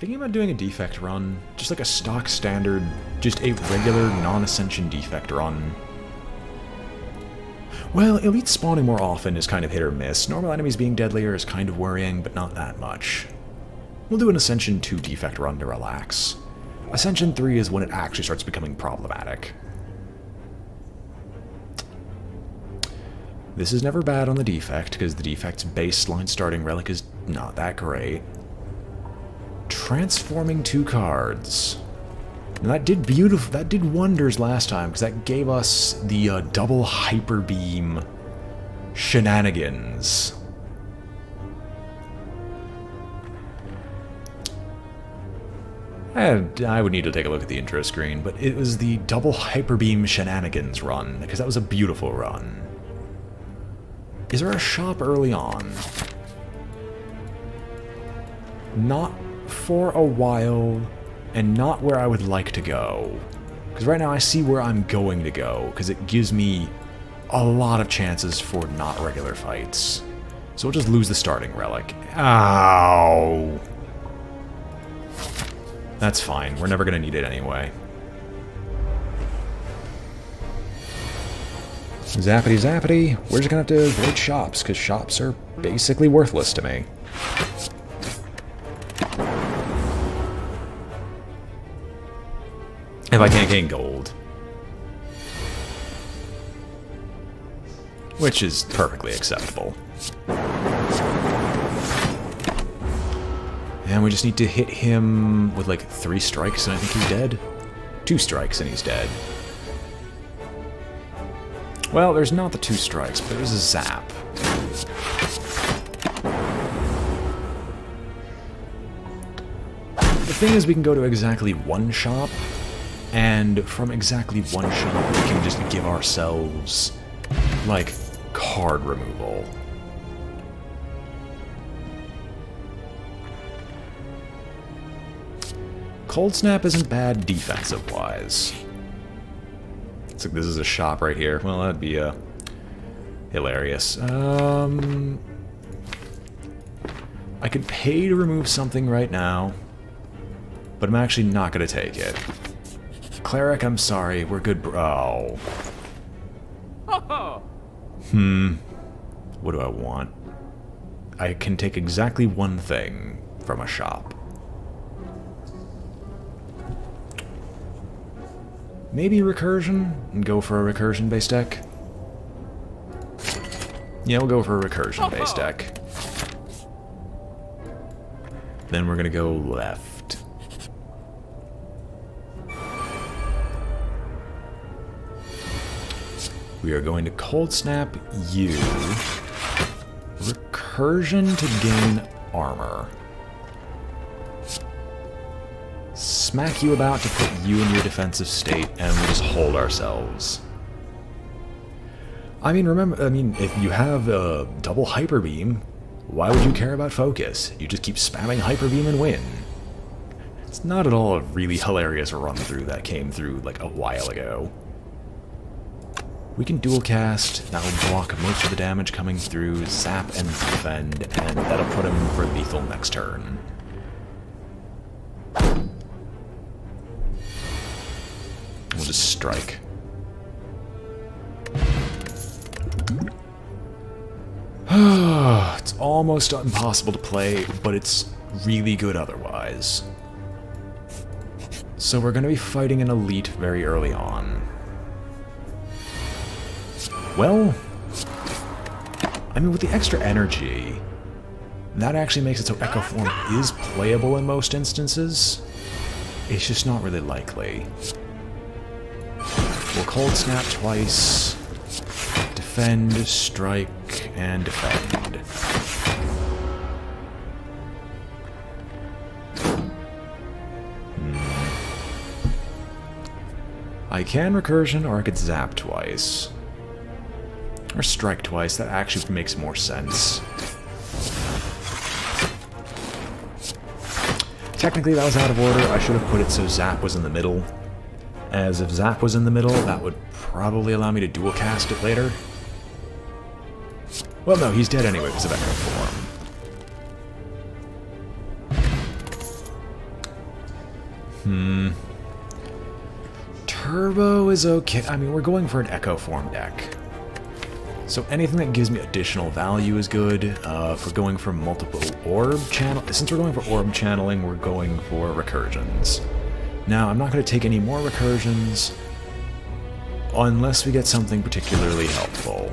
Thinking about doing a defect run. Just like a stock standard, just a regular non-ascension defect run. Well, elite spawning more often is kind of hit or miss. Normal enemies being deadlier is kind of worrying, but not that much. We'll do an Ascension 2 defect run to relax. Ascension 3 is when it actually starts becoming problematic. This is never bad on the defect, because the defect's baseline starting relic is not that great. Transforming 2 cards. And that did wonders last time, because that gave us the double hyper beam shenanigans. I would need to take a look at the intro screen, but it was the double hyper beam shenanigans run, because that was a beautiful run. Is there a shop early on? Not for a while, and not where I would like to go. Because right now I see where I'm going to go, because it gives me a lot of chances for not regular fights. So we'll just lose the starting relic. Ow! That's fine, we're never going to need it anyway. Zappity zappity, we're just going to have to avoid shops, because shops are basically worthless to me. If I can't gain gold. Which is perfectly acceptable. And we just need to hit him with like 3 strikes and I think he's dead. 2 strikes and he's dead. Well, there's not the 2 strikes, but there's a zap. The thing is, we can go to exactly 1 shop, and from exactly 1 shop, we can just give ourselves, like, card removal. Cold Snap isn't bad defensive-wise. It's like this is a shop right here. Well, that'd be hilarious. I could pay to remove something right now, but I'm actually not going to take it. Cleric, I'm sorry. We're good, bro. What do I want? I can take exactly 1 thing from a shop. Maybe recursion? And go for a recursion-based deck? Yeah, we'll go for a recursion-based deck. Then we're gonna go left. We are going to Cold Snap you. Recursion to gain armor. Smack you about to put you in your defensive state, and we just hold ourselves. I mean, remember, if you have a double Hyper Beam, why would you care about focus? You just keep spamming Hyper Beam and win. It's not at all a really hilarious run-through that came through, like, a while ago. We can dual cast, that'll block most of the damage coming through, zap and defend, and that'll put him for lethal next turn. We'll just strike. It's almost impossible to play, but it's really good otherwise. So we're going to be fighting an elite very early on. Well, I mean, with the extra energy, that actually makes it so Echo Form is playable in most instances. It's just not really likely. We'll Cold Snap twice, defend, strike, and defend. I can recursion, or I could zap twice. Or strike twice, that actually makes more sense. Technically that was out of order, I should have put it so zap was in the middle. As if zap was in the middle, that would probably allow me to dual cast it later. Well, no, he's dead anyway because of Echo Form. Turbo is okay. I mean, we're going for an Echo Form deck. So anything that gives me additional value is good. If we're going for multiple orb channel, since we're going for orb channeling, we're going for recursions. Now, I'm not going to take any more recursions unless we get something particularly helpful.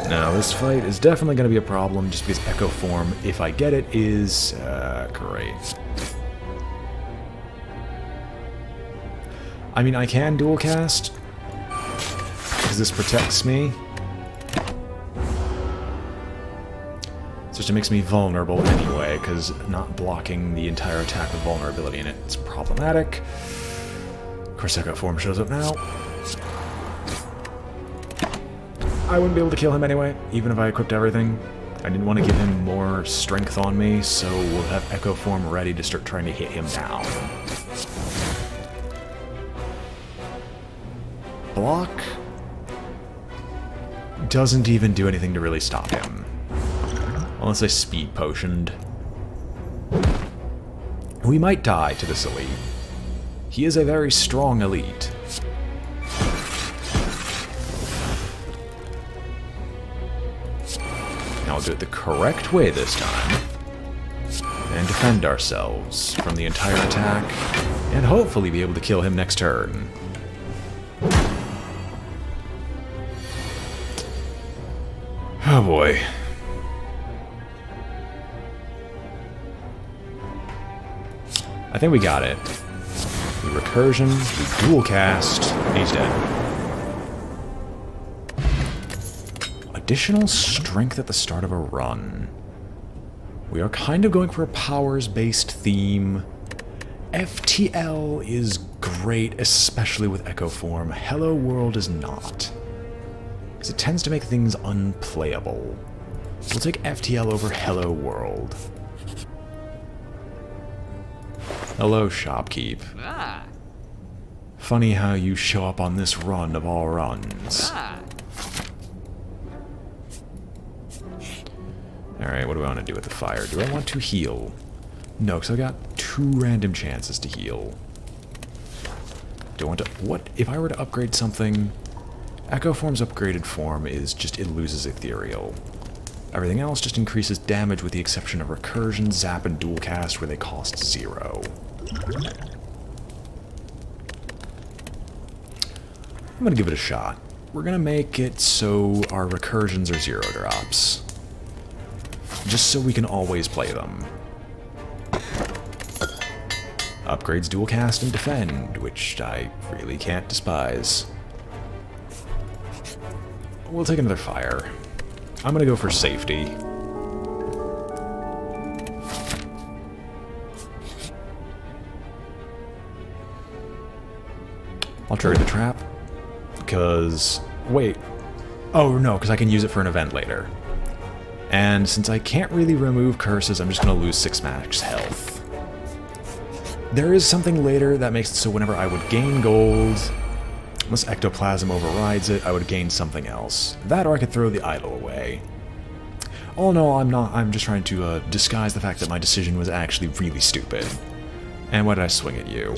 Now, this fight is definitely going to be a problem just because Echo Form, if I get it, is great. I mean, I can dual cast, because this protects me. So it makes me vulnerable anyway, because not blocking the entire attack with vulnerability in it is problematic. Of course, Echo Form shows up now. I wouldn't be able to kill him anyway, even if I equipped everything. I didn't want to give him more strength on me, so we'll have Echo Form ready to start trying to hit him down. Block doesn't even do anything to really stop him. Unless I speed potioned. We might die to this elite. He is a very strong elite. Now we'll do it the correct way this time. And defend ourselves from the entire attack. And hopefully be able to kill him next turn. Oh boy. I think we got it. We recursion, we dual cast, and he's dead. Additional strength at the start of a run. We are kind of going for a powers-based theme. FTL is great, especially with Echo Form. Hello World is not. Because it tends to make things unplayable. So we'll take FTL over Hello World. Hello, Shopkeep. Ah. Funny how you show up on this run of all runs. Ah. Alright, what do I want to do with the fire? Do I want to heal? No, because I got 2 random chances to heal. Do I want to... What? If I were to upgrade something... Echo Form's upgraded form is just it loses ethereal. Everything else just increases damage with the exception of recursion, zap, and dual cast where they cost 0. I'm gonna give it a shot. We're gonna make it so our recursions are 0 drops. Just so we can always play them. Upgrades dual cast and defend, which I really can't despise. We'll take another fire. I'm gonna go for safety. I'll trigger the trap. Because... Wait. Oh, no, because I can use it for an event later. And since I can't really remove curses, I'm just gonna lose 6 max health. There is something later that makes it so whenever I would gain gold... Unless Ectoplasm overrides it, I would gain something else. That or I could throw the idol away. Oh no, I'm not. I'm just trying to disguise the fact that my decision was actually really stupid. And why did I swing at you?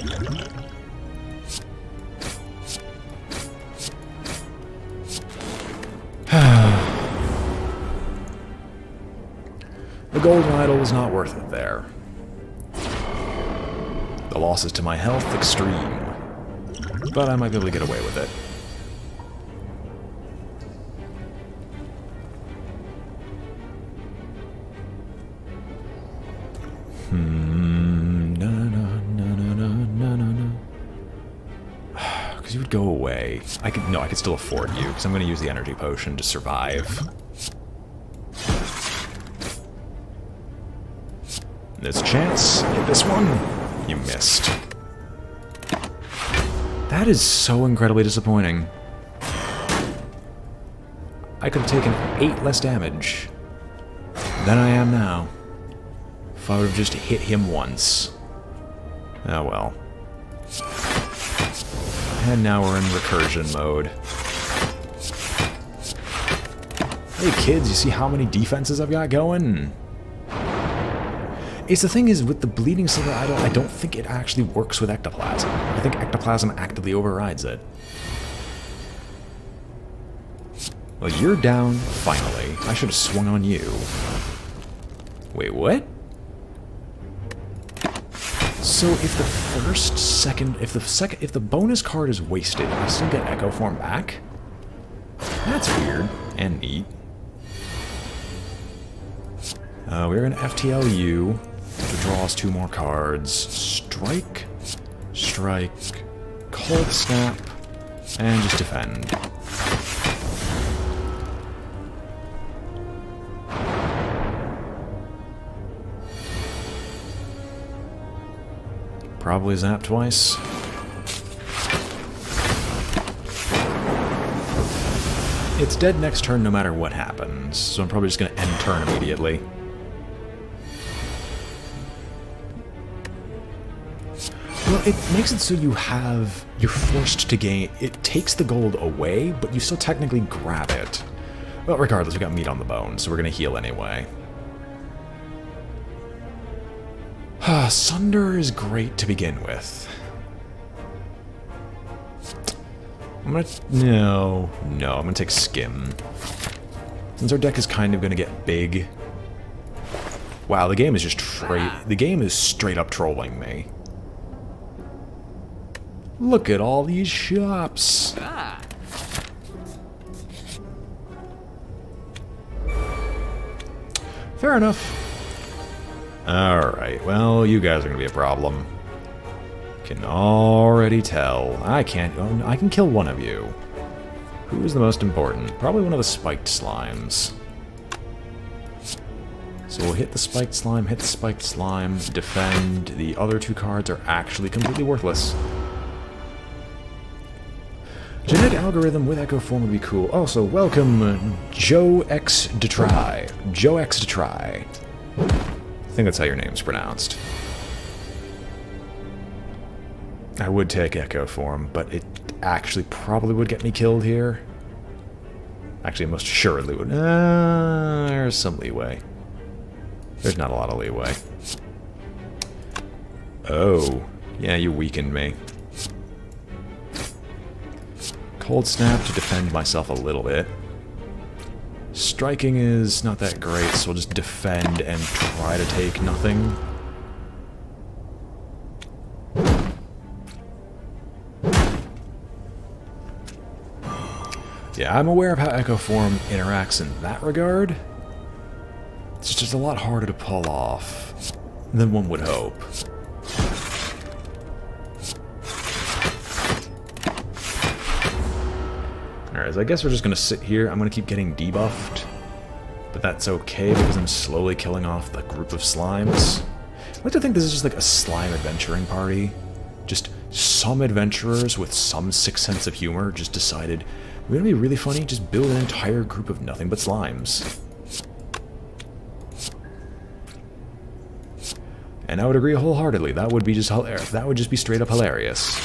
The golden idol was not worth it there. The losses to my health extreme. But I might be able to get away with it. Because you would go away. I could still afford you, because I'm going to use the energy potion to survive. There's a chance. Hit this one. You missed. That is so incredibly disappointing. I could have taken 8 less damage than I am now if I would have just hit him once. Oh well. And now we're in recursion mode. Hey kids, you see how many defenses I've got going? It's the thing is, with the Bleeding Silver Idol, I don't think it actually works with Ectoplasm. I think Ectoplasm actively overrides it. Well, you're down, finally. I should have swung on you. Wait, what? So if the bonus card is wasted, I still get Echo Form back? That's weird and neat. We're gonna FTL you to draw us 2 more cards. Strike, strike, Cold Snap, and just defend. Probably zap twice. It's dead next turn no matter what happens, so I'm probably just going to end turn immediately. Well, it makes it so you're forced to gain. It takes the gold away, but you still technically grab it. Well, regardless, we got meat on the bone, so we're going to heal anyway. Sunder is great to begin with. I'm gonna take Skim. Since our deck is kind of gonna get big. Wow, the game is just straight up trolling me. Look at all these shops. Fair enough. Alright, well, you guys are gonna be a problem. Can already tell. I can kill one of you. Who's the most important? Probably one of the spiked slimes. So we'll hit the spiked slime, defend. The other 2 cards are actually completely worthless. Genetic algorithm with Echo Form would be cool. Also, welcome Joe X Detry. Joe X Detry. I think that's how your name's pronounced. I would take Echo Form, but it actually probably would get me killed here. Actually, most assuredly would. There's some leeway. There's not a lot of leeway. Oh. Yeah, you weakened me. Cold Snap to defend myself a little bit. Striking is not that great, so we'll just defend and try to take nothing. Yeah, I'm aware of how Echo Form interacts in that regard. It's just a lot harder to pull off than one would hope. Alright, so I guess we're just going to sit here. I'm going to keep getting debuffed. But that's okay because I'm slowly killing off the group of slimes. I like to think this is just like a slime adventuring party. Just some adventurers with some sick sense of humor just decided, we're going to be really funny, just build an entire group of nothing but slimes. And I would agree wholeheartedly. That would be just hilarious. That would just be straight up hilarious.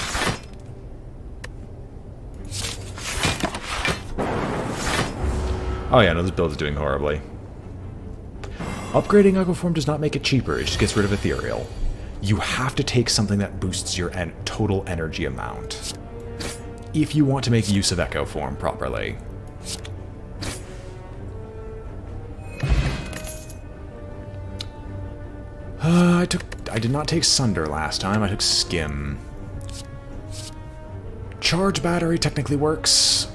Oh yeah, no, this build is doing horribly. Upgrading Echo Form does not make it cheaper, it just gets rid of Ethereal. You have to take something that boosts your total energy amount if you want to make use of Echo Form properly. I did not take Sunder last time, I took Skim. Charge Battery technically works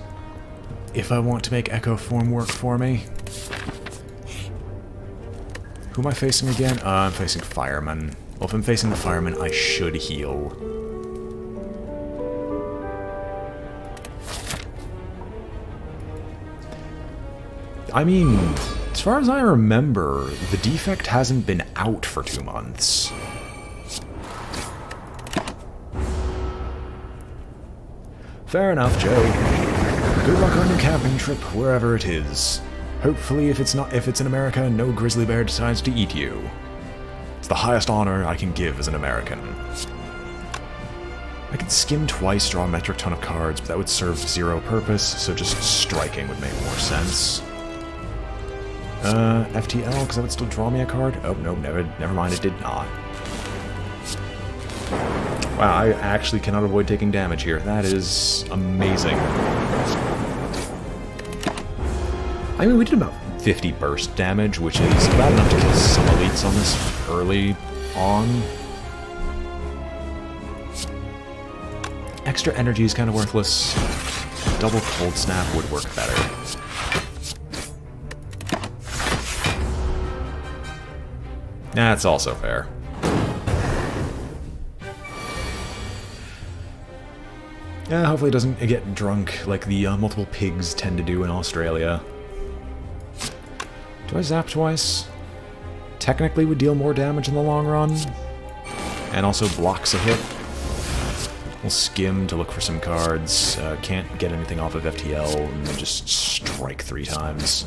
if I want to make Echo Form work for me. Who am I facing again? I'm facing Fireman. Well, if I'm facing the Fireman, I should heal. I mean, as far as I remember, the defect hasn't been out for 2 months. Fair enough, Joe. Good luck on your camping trip, wherever it is. Hopefully, if it's in America, no grizzly bear decides to eat you. It's the highest honor I can give as an American. I could skim twice, draw a metric ton of cards, but that would serve zero purpose, so just striking would make more sense. FTL, because that would still draw me a card? Oh, no, never mind, it did not. Wow, I actually cannot avoid taking damage here. That is amazing. I mean, we did about 50 burst damage, which is about enough to kill some elites on this early on. Extra energy is kind of worthless. Double cold snap would work better. That's also fair. Yeah, hopefully it doesn't get drunk like the multiple pigs tend to do in Australia. Do I zap twice? Technically would deal more damage in the long run. And also blocks a hit. We'll skim to look for some cards. Can't get anything off of FTL, and then just strike 3 times.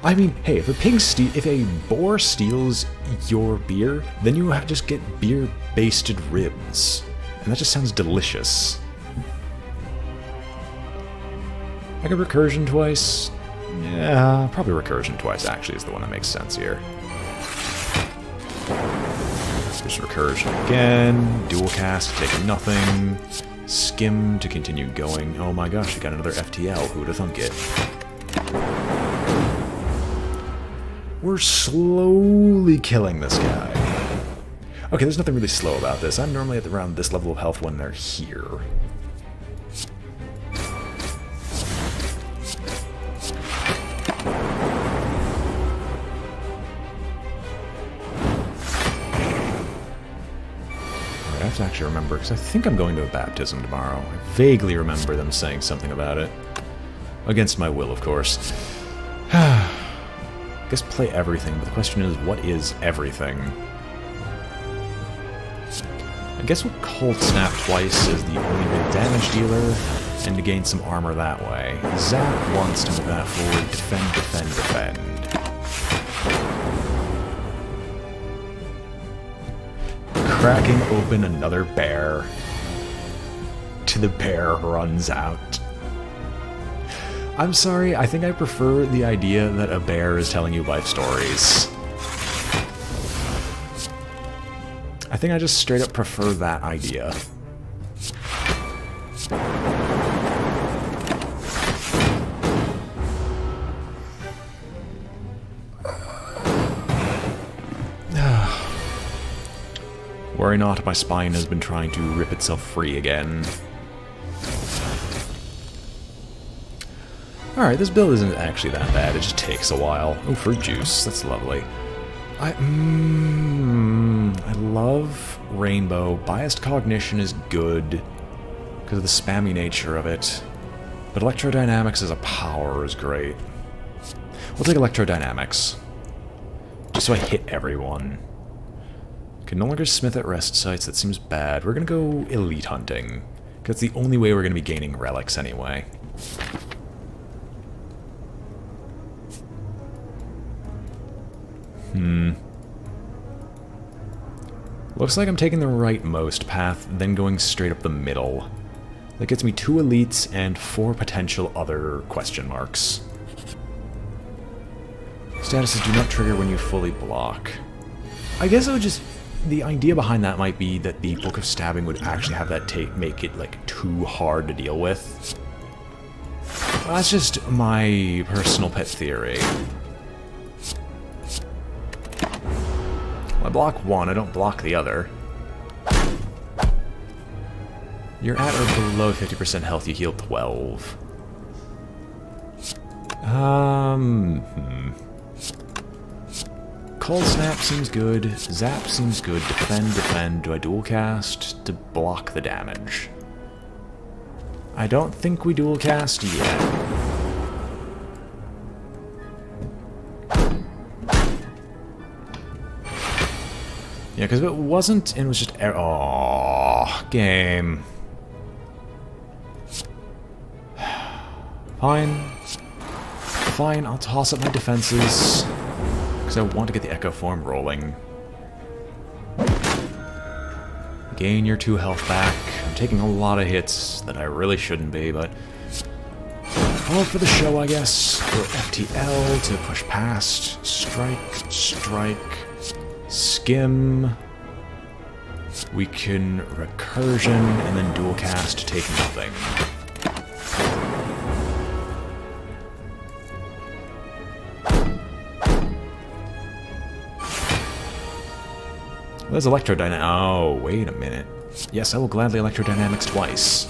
I mean, hey, if a boar steals your beer, then you just get beer-basted ribs. And that just sounds delicious. I got recursion twice. Yeah, probably recursion twice actually is the one that makes sense here. There's recursion again, dual cast, taking nothing, skim to continue going. Oh my gosh, I got another FTL, who would have thunk it? We're slowly killing this guy. Okay, there's nothing really slow about this. I'm normally at around this level of health when they're here. I have to actually remember, because I think I'm going to a baptism tomorrow. I vaguely remember them saying something about it. Against my will, of course. I guess play everything, but the question is, what is everything? I guess we'll Cold Snap twice as the only big damage dealer, and to gain some armor that way. Zap once to move that forward, defend, defend, defend. Cracking open another bear. Till the bear runs out. I'm sorry, I think I prefer the idea that a bear is telling you life stories. I think I just straight up prefer that idea. Worry not, my spine has been trying to rip itself free again. Alright, this build isn't actually that bad, it just takes a while. Oh, fruit juice, that's lovely. I love Rainbow. Biased Cognition is good because of the spammy nature of it. But Electrodynamics as a power is great. We'll take Electrodynamics. Just so I hit everyone. Can no longer smith at rest sites, that seems bad. We're gonna go elite hunting. Because that's the only way we're gonna be gaining relics anyway. Looks like I'm taking the rightmost path, then going straight up the middle. That gets me 2 elites and 4 potential other question marks. Statuses do not trigger when you fully block. I guess it would just... The idea behind that might be that the Book of Stabbing would actually have that make it, like, too hard to deal with. That's just my personal pet theory. I block one, I don't block the other. You're at or below 50% health, you heal 12. Cold Snap seems good, Zap seems good, Defend, Defend. Do I dual cast to block the damage? I don't think we dual cast yet. Yeah, because if it wasn't, it was just... Oh, game. Fine. Fine, I'll toss up my defenses. Because I want to get the Echo Form rolling. Gain your 2 health back. I'm taking a lot of hits that I really shouldn't be, but all for the show, I guess. We'll FTL to push past. Strike, strike, skim. We can recursion and then dual cast to take nothing. There's electrodynamics. Oh, wait a minute. Yes, I will gladly electrodynamics twice.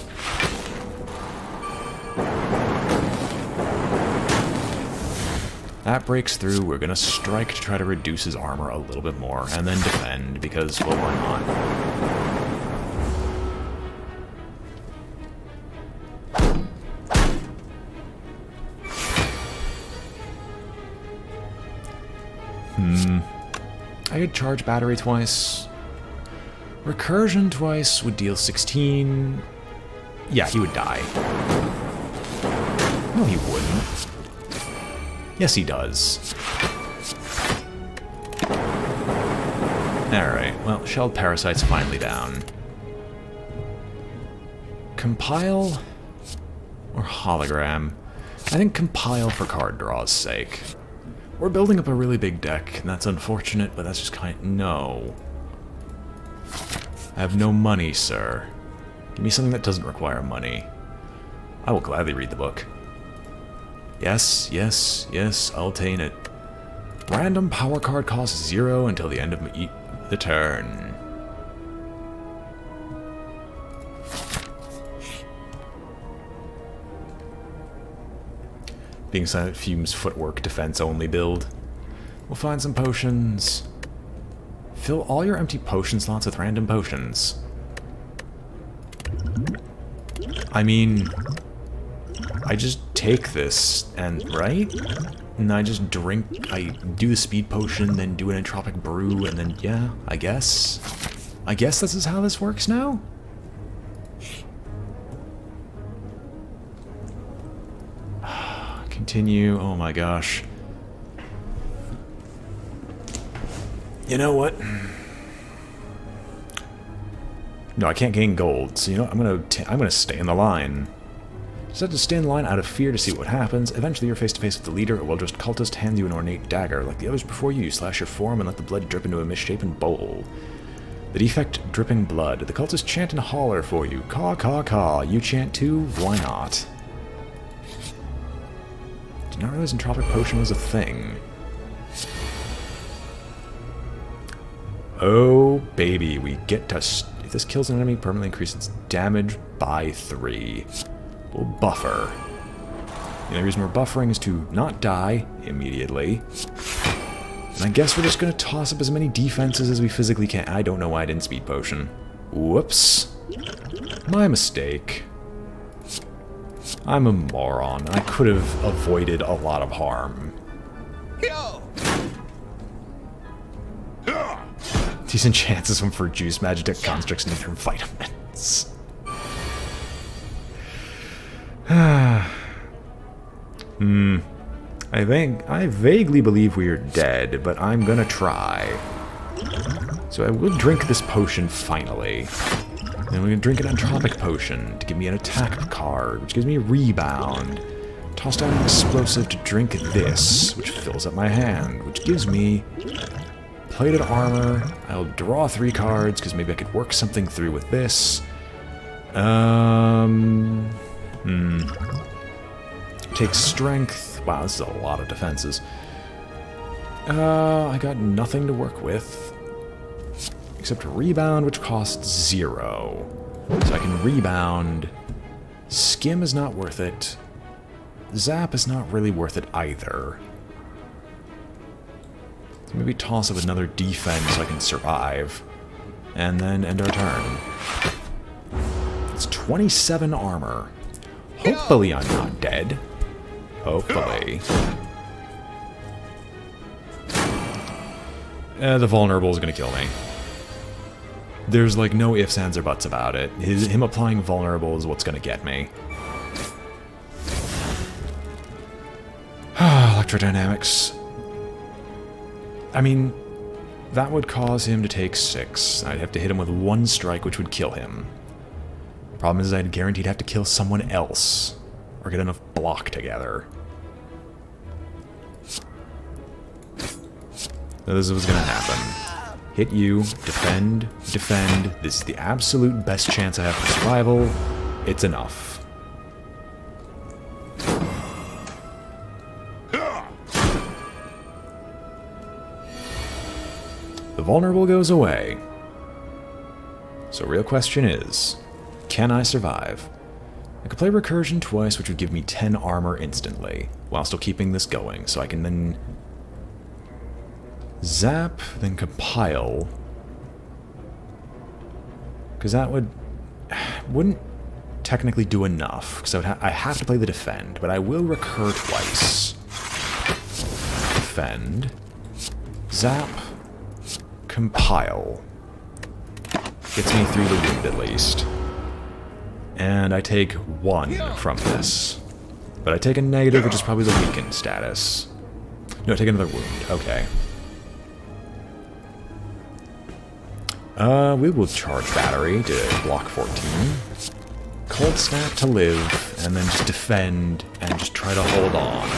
That breaks through. We're gonna strike to try to reduce his armor a little bit more, and then defend, because, well, why not? I could charge battery twice. Recursion twice would deal 16. Yeah, he would die. No, he wouldn't. Yes, he does. Alright, well, shelled parasite's finally down. Compile or hologram? I think compile for card draw's sake. We're building up a really big deck, and that's unfortunate, but that's just kind of... No. I have no money, sir. Give me something that doesn't require money. I will gladly read the book. Yes, yes, yes, I'll obtain it. Random power card costs 0 until the end of the turn. Being Silent Fume's footwork defense only build. We'll find some potions. Fill all your empty potion slots with random potions. I mean, I just take this and, right? And I just drink, I do the speed potion, then do an entropic brew, and then, yeah, I guess. I guess this is how this works now? Continue, oh my gosh. You know what? No, I can't gain gold, so you know what? I'm gonna stay in the line. Just have to stay in the line out of fear to see what happens. Eventually you're face to face with the leader, a well-dressed cultist hands you an ornate dagger. Like the others before you, you slash your forearm and let the blood drip into a misshapen bowl. The defect dripping blood. The cultists chant and holler for you. Caw, caw, caw. You chant too? Why not? Did not realize entropic potion was a thing. Oh, baby, we get to... If this kills an enemy, permanently increase its damage by 3. We'll buffer. The only reason we're buffering is to not die immediately. And I guess we're just going to toss up as many defenses as we physically can. I don't know why I didn't speed potion. Whoops. My mistake. I'm a moron. I could have avoided a lot of harm. Decent chances when for juice, Magitech constructs need their vitamins. I vaguely believe we are dead, but I'm gonna try. So I will drink this potion finally. Then we're gonna drink an entropic potion to give me an attack card, which gives me rebound. Toss down an explosive to drink this, which fills up my hand, which gives me plated armor. I'll draw 3 cards, because maybe I could work something through with this. Take strength. Wow, this is a lot of defenses. I got nothing to work with. Except rebound, which costs 0. So I can rebound. Skim is not worth it. Zap is not really worth it either. So maybe toss up another defense so I can survive. And then end our turn. It's 27 armor. Hopefully I'm not dead. Hopefully. The vulnerable is gonna kill me. There's like no ifs, ands, or buts about it. Him applying vulnerable is what's gonna get me. Electrodynamics. I mean, that would cause him to take 6. I'd have to hit him with 1 strike, which would kill him. Problem is I'd guaranteed have to kill someone else, or get enough block together. So this is what's gonna happen. Hit you, defend, defend. This is the absolute best chance I have for survival. It's enough. The vulnerable goes away. So real question is, can I survive? I could play recursion twice, which would give me 10 armor instantly, while still keeping this going, so I can then zap, then compile. Because that wouldn't technically do enough, because I have to play the defend, but I will recur twice. Defend, zap, compile. Gets me through the wound at least. And I take 1 from this. But I take a negative, which is probably the weakened status. No, I take another wound. Okay. We will charge battery to block 14. Cold snap to live, and then just defend, and just try to hold on.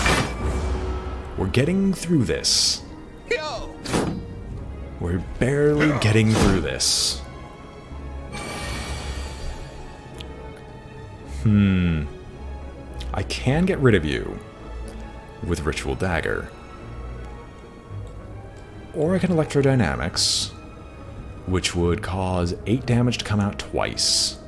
We're getting through this. We're barely getting through this. I can get rid of you with Ritual Dagger. Or I can Electrodynamics, which would cause 8 damage to come out twice.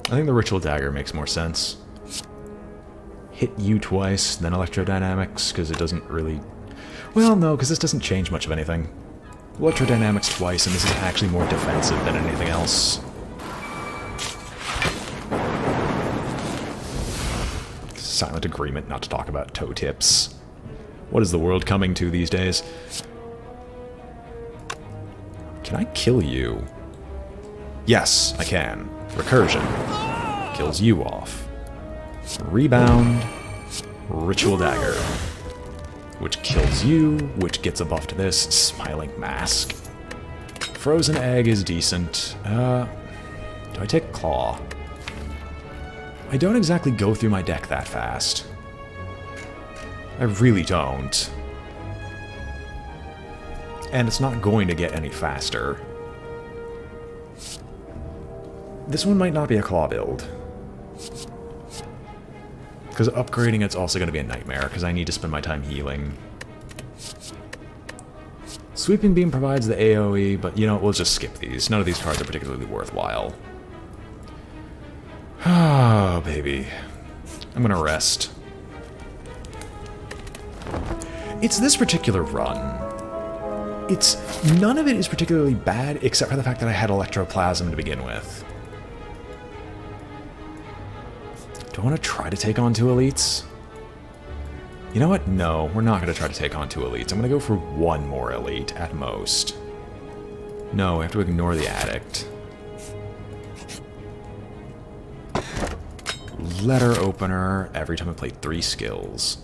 I think the Ritual Dagger makes more sense. Hit you twice, then Electrodynamics, because it doesn't really... Well, no, because this doesn't change much of anything. Electrodynamics twice, and this is actually more defensive than anything else. Silent agreement not to talk about toe tips. What is the world coming to these days? Can I kill you? Yes, I can. Recursion. Kills you off. Rebound. Ritual Dagger. Which kills you, which gets a buff to this. Smiling Mask. Frozen Egg is decent. Do I take Claw? I don't exactly go through my deck that fast. I really don't. And it's not going to get any faster. This one might not be a Claw build. Because upgrading it's also going to be a nightmare, because I need to spend my time healing. Sweeping Beam provides the AoE, but you know, we'll just skip these. None of these cards are particularly worthwhile. Ah, baby. I'm gonna rest. It's this particular run. None of it is particularly bad, except for the fact that I had Electroplasm to begin with. Do I want to try to take on 2 elites? You know what? No, we're not going to try to take on 2 elites. I'm going to go for 1 more elite, at most. No, I have to ignore the addict. Letter opener every time I play 3 skills.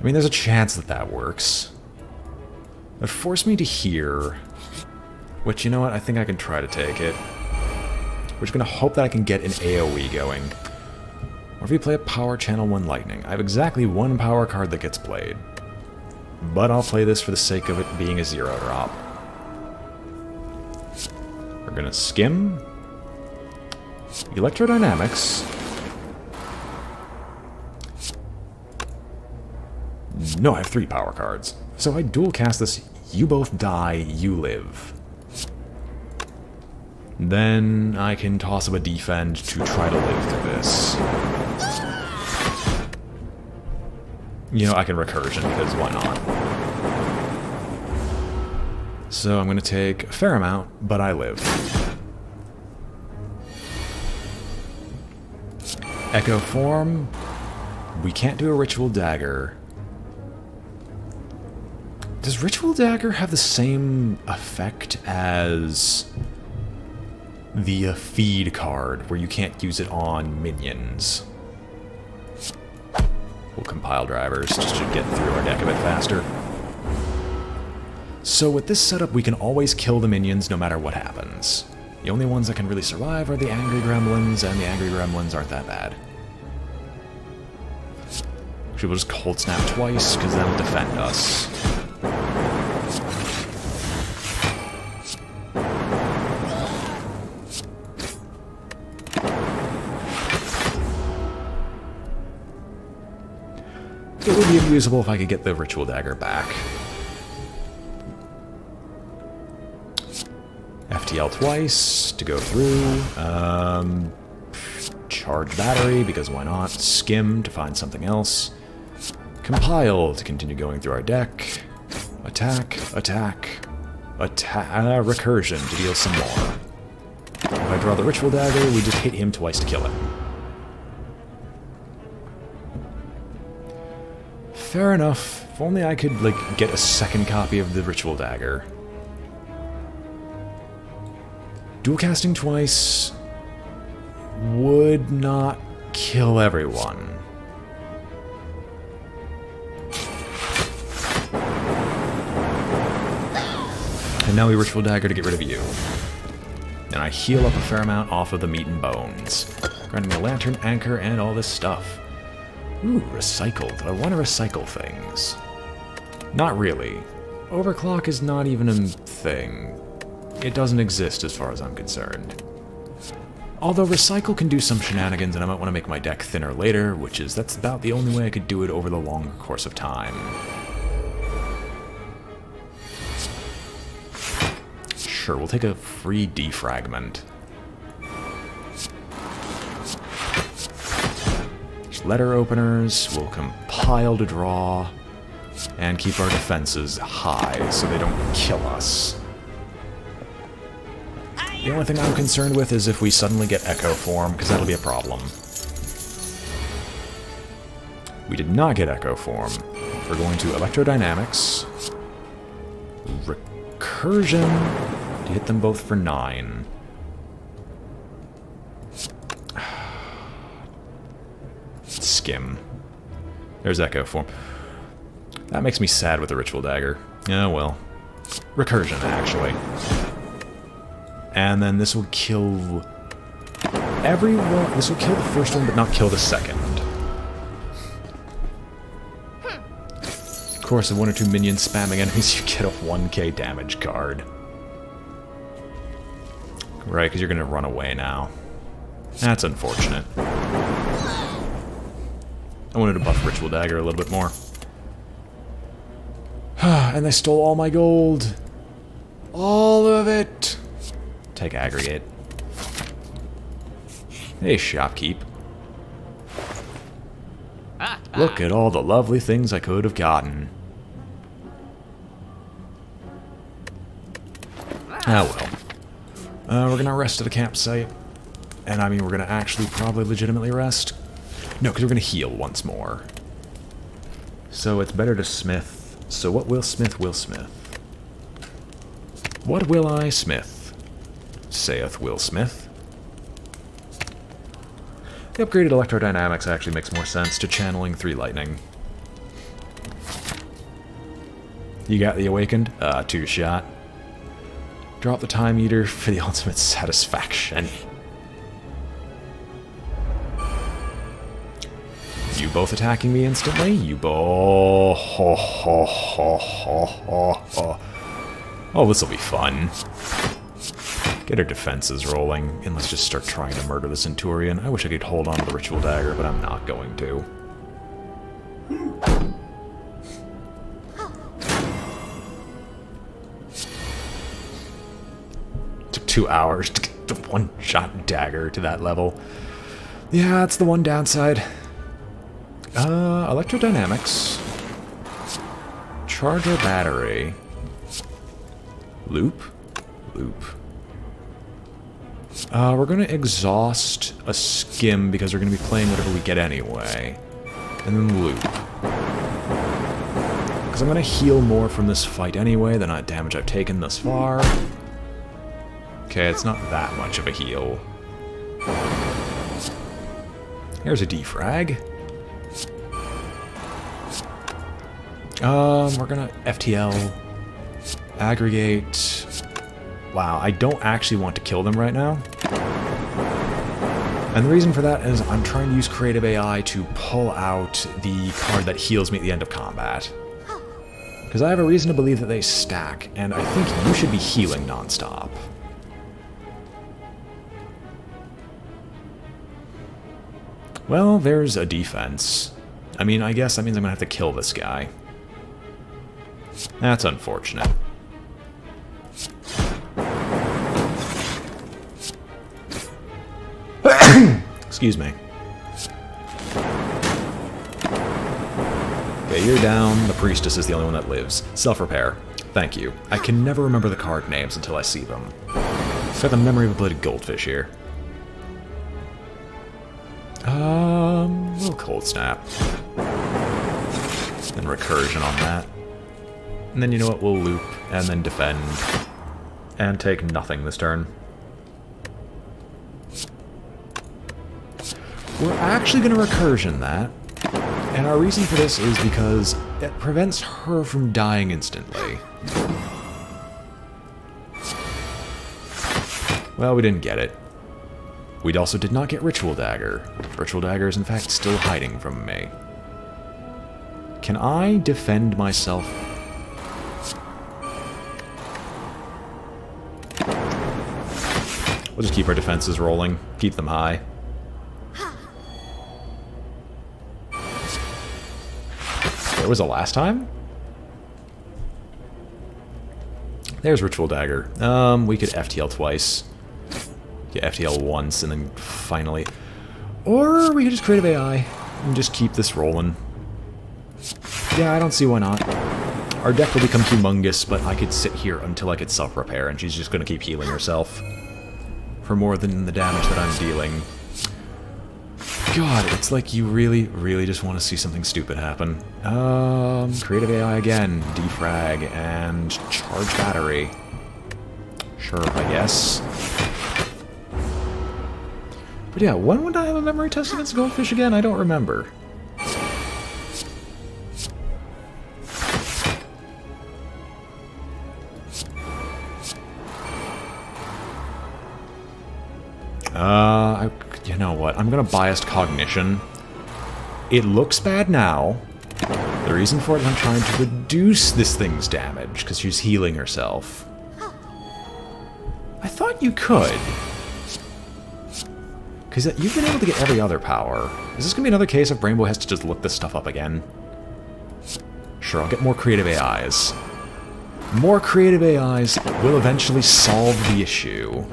I mean, there's a chance that that works. It forced me to hear, which, you know what, I think I can try to take it. We're just going to hope that I can get an AoE going. Or if we play a Power Channel 1 Lightning. I have exactly 1 power card that gets played. But I'll play this for the sake of it being a 0-drop. We're going to skim. Electrodynamics. No, I have 3 power cards. So I dual cast this, you both die, you live. Then I can toss up a defend to try to live through this. You know, I can recursion, because why not? So I'm going to take a fair amount, but I live. Echo form. We can't do a Ritual Dagger. Does Ritual Dagger have the same effect as the feed card, where you can't use it on minions? We'll compile drivers just to get through our deck a bit faster. So with this setup, we can always kill the minions no matter what happens. The only ones that can really survive are the angry gremlins, and the angry gremlins aren't that bad. Actually, we'll just cold snap twice, because that'll defend us. It would be unusable if I could get the Ritual Dagger back. FTL twice to go through. Charge battery, because why not? Skim to find something else. Compile to continue going through our deck. Attack, attack, attack. Recursion to deal some more. If I draw the Ritual Dagger, we just hit him twice to kill him. Fair enough. If only I could, like, get a second copy of the Ritual Dagger. Dual casting twice would not kill everyone. And now we Ritual Dagger to get rid of you. And I heal up a fair amount off of the meat and bones. Granting me a lantern, anchor, and all this stuff. Ooh, recycled. I want to recycle things. Not really. Overclock is not even a thing. It doesn't exist as far as I'm concerned. Although recycle can do some shenanigans and I might want to make my deck thinner later, that's about the only way I could do it over the longer course of time. Sure, we'll take a free defragment. Letter openers, we'll compile to draw, and keep our defenses high so they don't kill us. The only thing I'm concerned with is if we suddenly get Echo Form, because that'll be a problem. We did not get Echo Form. We're going to Electrodynamics. Recursion to hit them both for 9. Skim. There's Echo Form. That makes me sad with the Ritual Dagger. Oh well. Recursion, actually. And then this will kill everyone. This will kill the first one, but not kill the second. Of course, if 1 or 2 minions spamming enemies, you get a 1k damage card. Right, because you're going to run away now. That's unfortunate. I wanted to buff Ritual Dagger a little bit more. And they stole all my gold. All of it. Take aggregate. Hey, shopkeep. Look at all the lovely things I could have gotten. Ah well. We're gonna rest at a campsite. And I mean, we're gonna actually probably legitimately rest. No, because we're gonna heal once more. So it's better to smith. So what will smith will smith? What will I smith? Saith Will Smith. The upgraded Electrodynamics actually makes more sense to channeling 3 lightning. You got the Awakened? 2-shot. Drop the Time Eater for the ultimate satisfaction. You both attacking me instantly? You both... Oh, this'll be fun. Get our defenses rolling, and let's just start trying to murder the Centurion. I wish I could hold on to the Ritual Dagger, but I'm not going to. Took 2 hours to get the 1-shot dagger to that level. Yeah, that's the one downside. Electrodynamics. Charge our battery. Loop? Loop. We're gonna exhaust a skim because we're gonna be playing whatever we get anyway. And then loop. Because I'm gonna heal more from this fight anyway than the damage I've taken thus far. Okay, it's not that much of a heal. Here's a defrag. We're gonna FTL, aggregate. Wow, I don't actually want to kill them right now. And the reason for that is I'm trying to use creative AI to pull out the card that heals me at the end of combat. Because I have a reason to believe that they stack, and I think you should be healing nonstop. Well, there's a defense. I mean, I guess that means I'm gonna have to kill this guy. That's unfortunate. Excuse me. Okay, you're down. The priestess is the only one that lives. Self-repair. Thank you. I can never remember the card names until I see them. I've got the memory of a bloated goldfish here. Little cold snap. And recursion on that. And then you know what, we'll loop, and then defend. And take nothing this turn. We're actually going to recursion that. And our reason for this is because it prevents her from dying instantly. Well, we didn't get it. We also did not get Ritual Dagger. Ritual Dagger is in fact still hiding from me. Can I defend myself? We'll just keep our defenses rolling. Keep them high. Where was the last time? There's Ritual Dagger. We could FTL twice. Get FTL once, and then finally... Or we could just creative AI and just keep this rolling. Yeah, I don't see why not. Our deck will become humongous, but I could sit here until I could self-repair, and she's just going to keep healing herself. For more than the damage that I'm dealing. God, it's like you really, really just want to see something stupid happen. Creative AI again, defrag, and charge battery. Sure, I guess. But yeah, when would I have a memory test against Goldfish again? I don't remember. You know what? I'm gonna biased cognition. It looks bad now. The reason for it is I'm trying to reduce this thing's damage, because she's healing herself. I thought you could. Because you've been able to get every other power. Is this gonna be another case of BrainBoy has to just look this stuff up again? Sure, I'll get more creative AIs. More creative AIs will eventually solve the issue.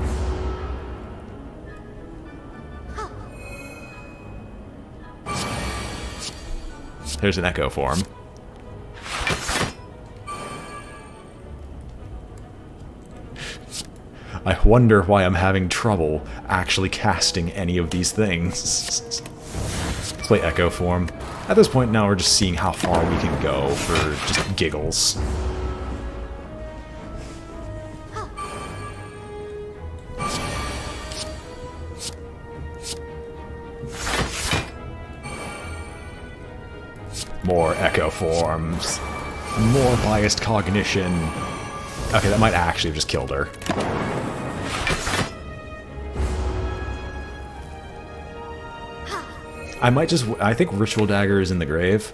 There's an echo form. I wonder why I'm having trouble actually casting any of these things. Let's play echo form. At this point now we're just seeing how far we can go for just giggles. More echo forms. More biased cognition. Okay, that might actually have just killed her. I think Ritual Dagger is in the grave.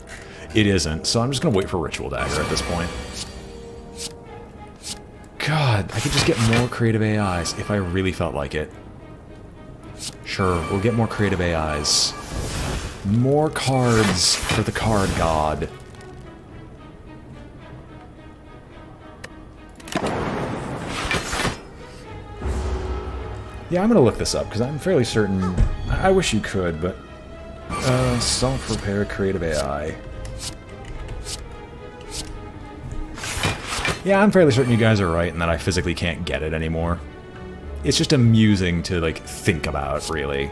It isn't, so I'm just gonna wait for Ritual Dagger at this point. God, I could just get more creative AIs if I really felt like it. Sure, we'll get more creative AIs. More cards for the card god. Yeah, I'm gonna look this up, because I'm fairly certain... I wish you could, but... self-repair creative AI. Yeah, I'm fairly certain you guys are right, and that I physically can't get it anymore. It's just amusing to, like, think about, really.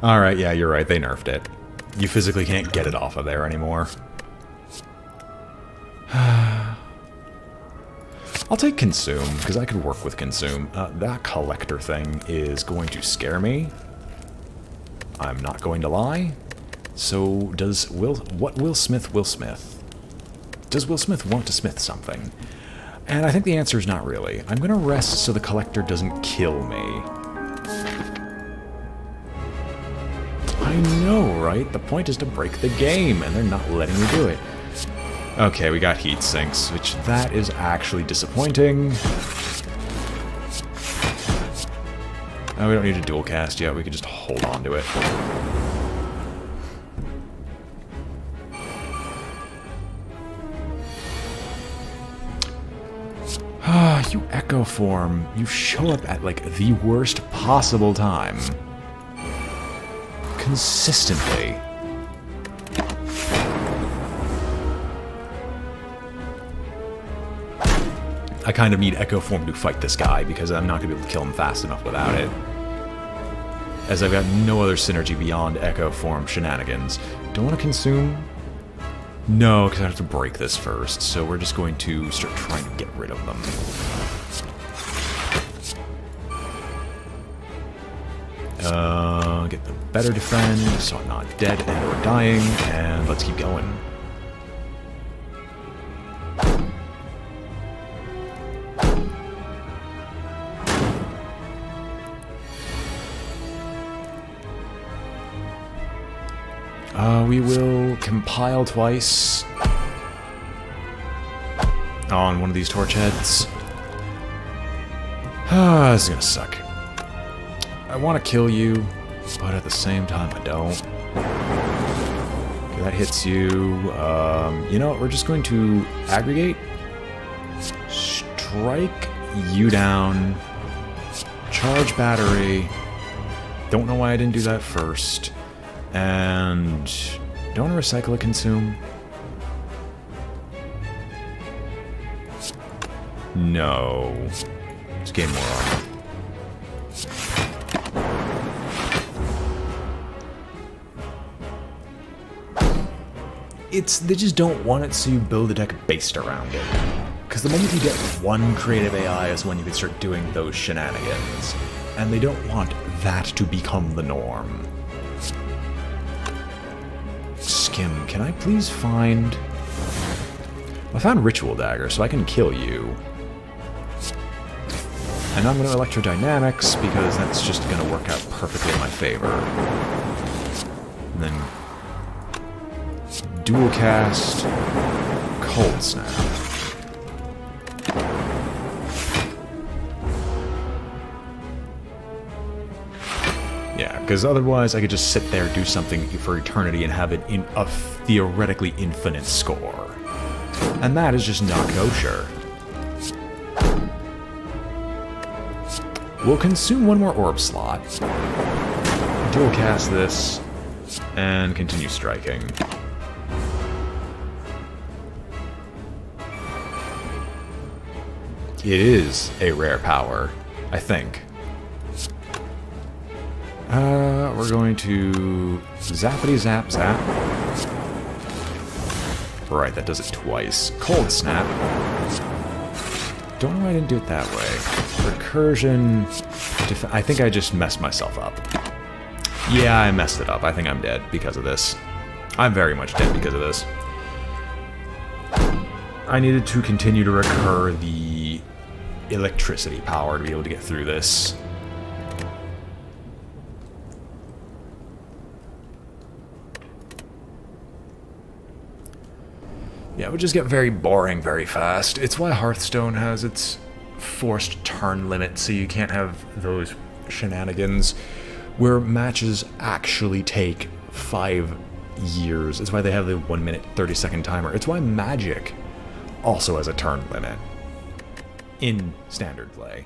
Alright, yeah, you're right, they nerfed it. You physically can't get it off of there anymore. I'll take Consume, because I could work with Consume. That Collector thing is going to scare me. I'm not going to lie. So, does Will Smith? Does Will Smith want to smith something? And I think the answer is not really. I'm going to rest so the Collector doesn't kill me. I know, right? The point is to break the game, and they're not letting me do it. Okay, we got heat sinks, which that is actually disappointing. Oh, we don't need to dual cast yet. We can just hold on to it. Ah, you Echo Form. You show up at, like, the worst possible time. Consistently. I kind of need Echo Form to fight this guy, because I'm not going to be able to kill him fast enough without it. As I've got no other synergy beyond Echo Form shenanigans. Don't want to consume? No, because I have to break this first, so we're just going to start trying to get rid of them. Get the better defend, so I'm not dead and or dying, and let's keep going. We will compile twice on one of these torch heads. This is gonna suck. I want to kill you, but at the same time I don't. Okay, that hits you. You know what? We're just going to aggregate, strike you down, charge battery. Don't know why I didn't do that first. And don't recycle a consume. No. Just gain more armor. They just don't want it, so you build a deck based around it. Because the moment you get one creative AI is when you can start doing those shenanigans. And they don't want that to become the norm. Skim, can I please find... I found Ritual Dagger, so I can kill you. And I'm going to Electrodynamics, because that's just going to work out perfectly in my favor. And then... Dual Cast... Cold Snap. Yeah, because otherwise I could just sit there, do something for eternity, and have it in a theoretically infinite score. And that is just not kosher. We'll consume one more orb slot, dual cast this, and continue striking. It is a rare power, I think. We're going to zappity zap zap. Right, that does it twice. Cold snap. Don't know why I didn't do it that way. Recursion. I think I just messed myself up. Yeah, I messed it up. I think I'm dead because of this. I'm very much dead because of this. I needed to continue to recur the electricity power to be able to get through this. Yeah, it would just get very boring very fast. It's why Hearthstone has its forced turn limit, so you can't have those shenanigans where matches actually take 5 years. It's why they have the 1 minute 30-second timer. It's why Magic also has a turn limit in standard play.